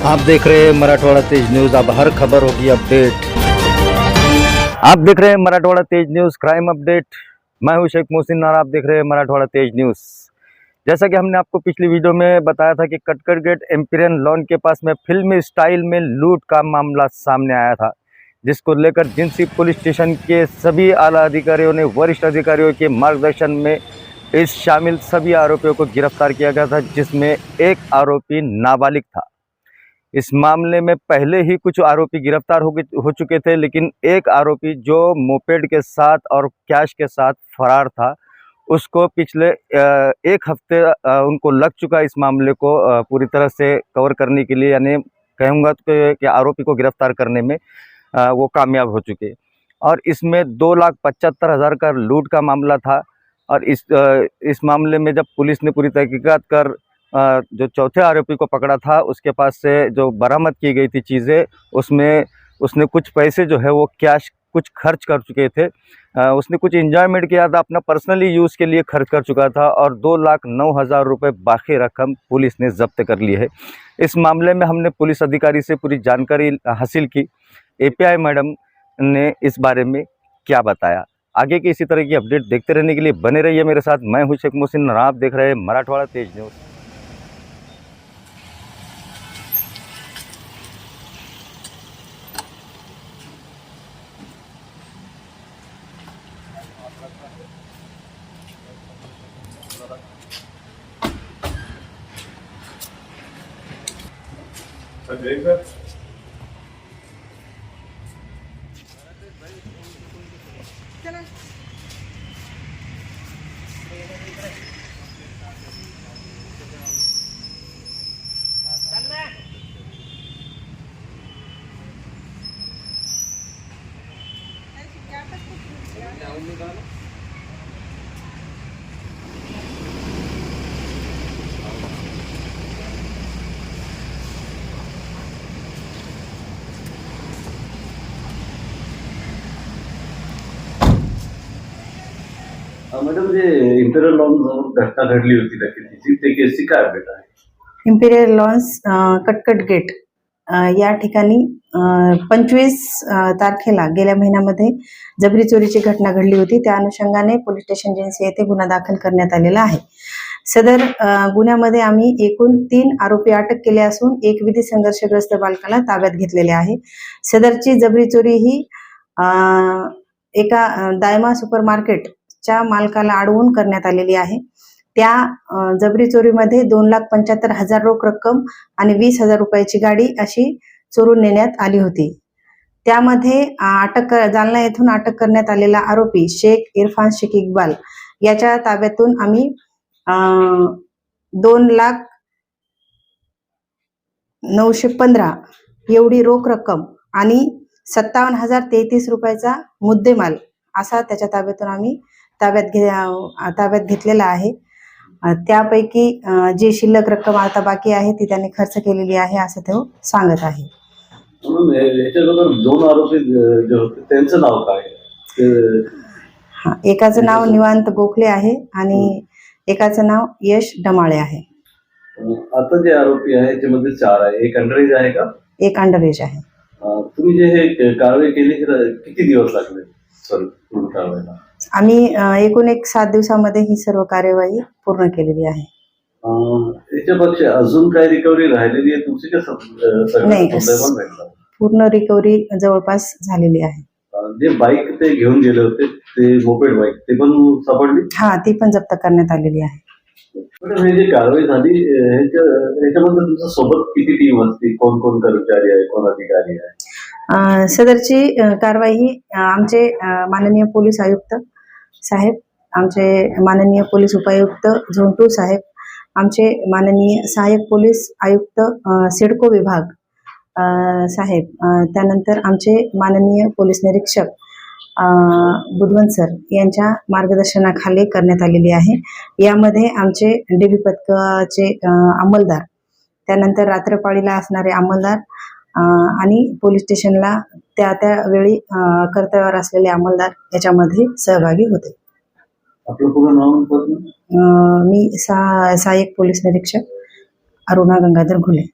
आप देख रहे हैं मराठवाड़ा तेज न्यूज़। अब हर खबर होगी अपडेट। आप देख रहे हैं मराठवाड़ा तेज न्यूज़ क्राइम अपडेट। मैं हूं शेख मोहसिन और आप देख रहे हैं मराठवाड़ा तेज न्यूज़। जैसा कि हमने आपको पिछली वीडियो में बताया था कि कटकर गेट एम्पिरियन लॉन के पास में फिल्मी स्टाइल में लूट का मामला सामने आया था, जिसको लेकर जिंसी पुलिस स्टेशन के सभी आला अधिकारियों ने वरिष्ठ अधिकारियों के मार्गदर्शन में इस शामिल सभी आरोपियों को गिरफ्तार किया गया था, जिसमें एक आरोपी नाबालिग था। इस मामले में पहले ही कुछ आरोपी गिरफ्तार हो चुके थे, लेकिन एक आरोपी जो मोपेड के साथ और कैश के साथ फरार था, उसको पिछले एक हफ्ते उनको लग चुका इस मामले को पूरी तरह से कवर करने के लिए, यानी कहूँगा कि आरोपी को गिरफ्तार करने में वो कामयाब हो चुके। और इसमें 2,75,000 का लूट का मामला था। और इस मामले में जब पुलिस ने पूरी तहकीकात कर जो चौथे आरोपी को पकड़ा था, उसके पास से जो बरामद की गई थी चीज़ें, उसमें उसने कुछ पैसे जो है वो कैश कुछ खर्च कर चुके थे। उसने कुछ एंजॉयमेंट किया था, अपना पर्सनली यूज़ के लिए खर्च कर चुका था और 2,09,000 रुपये बाकी रकम पुलिस ने जब्त कर ली है। इस मामले में हमने पुलिस अधिकारी से पूरी जानकारी हासिल की। एपीआई मैडम ने इस बारे में क्या बताया। आगे की इसी तरह की अपडेट देखते रहने के लिए बने रहिए मेरे साथ। मैं हूं शेख मोहसिन और आप देख रहे हैं मराठवाड़ा तेज न्यूज़। मॅडम, जे इम्पेरियल लॉन्स जवळ घटना घडली होती त्याची ते केसची काय अपडेट आहे? इम्पेरियल लॉन्स कटकट गेट या ठिकाणी 25 तारखेला गेल्या महिन्यामध्ये जबरी चोरीची घटना घडली होती. त्या अनुषंगाने पोलीस स्टेशन जिन्सी येथे गुन्हा दाखल करण्यात आलेला आहे. सदर गुन्ह्यामध्ये आम्ही एकूण 3 आरोपी अटक केले असून एक विधी संघर्षग्रस्त बालकाला ताब्यात घेतलेले आहे. सदरची जबरी चोरी ही एका दायमा सुपरमार्केटच्या मालकाला अडवून करण्यात आलेली आहे. त्या जबरी चोरीमध्ये 2,75,000 रोख रक्कम आणि 20,000 रुपयाची गाडी अशी चोरून नेण्यात आली होती. त्यामध्ये जालना येथून अटक करण्यात आलेला आरोपी शेख इरफान शेख इक्बाल याच्या ताब्यातून आम्ही 2,09,15 एवढी रोख रक्कम आणि 57,033 रुपयाचा मुद्देमाल असा त्याच्या ताब्यातून आम्ही ताब्यात घेतलेला आहे. त्यापैकी जी शिल्लक रक्कम आता बाकी आहे ती त्यांनी खर्च केलेली आहे असं तो सांगत आहे. याच्याबरोबर 2 आरोपी जे होते त्यांचं नाव काय? एकाचं नाव निवांत गोखले आहे आणि एकाचं नाव यश डमाळे आहे. आता जे आरोपी आहे त्यामध्ये 4 आहे. एक अंडरएज आहे का? एक अंडरएज आहे. तुम्ही जे हे कारवाई केली किती दिवस लागले पूर्ण कारवाईला? आम्ही एकूण 7 दिवसामध्ये ही सर्व कार्यवाही पूर्ण केलेली आहे. याच्यापेक्षा अजून काय रिकव्हरी राहिलेली आहे तुमची का? नाही, पूर्ण रिकव्हरी जवळपास झालेली आहे. जे बाईक ते घेऊन गेले होते, ते मोपेड बाईक, ते पण सापडली? हा, ती पण जप्त करण्यात आलेली आहे. हे जे कारवाई झाली ह्याच्यामध्ये तुमच्या सोबत किती टीम असते? कोण कोण कर्मचारी आहे, कोण अधिकारी आहे? सदरची कारवाई ही आमचे माननीय पोलीस आयुक्त साहेब, आमचे माननीय पोलीस उपायुक्त झोन 2 साहेब, आमचे माननीय सहाय्यक पोलीस आयुक्त सिडको विभाग साहेब, त्यानंतर आमचे माननीय पोलीस निरीक्षक बुधवंत सर यांच्या मार्गदर्शनाखाली करण्यात आलेली आहे. यामध्ये आमचे डीबी पथकाचे अंमलदार, त्यानंतर रात्रपाळीला असणारे अंमलदार आणि पोलीस स्टेशनला त्या वेळी कर्तव्यावर असलेले अंमलदार याच्यामध्ये सहभागी होते. आपलं पूर्ण नाव? मी सहाय्यक पोलीस निरीक्षक अरुणा गंगाधर घुले.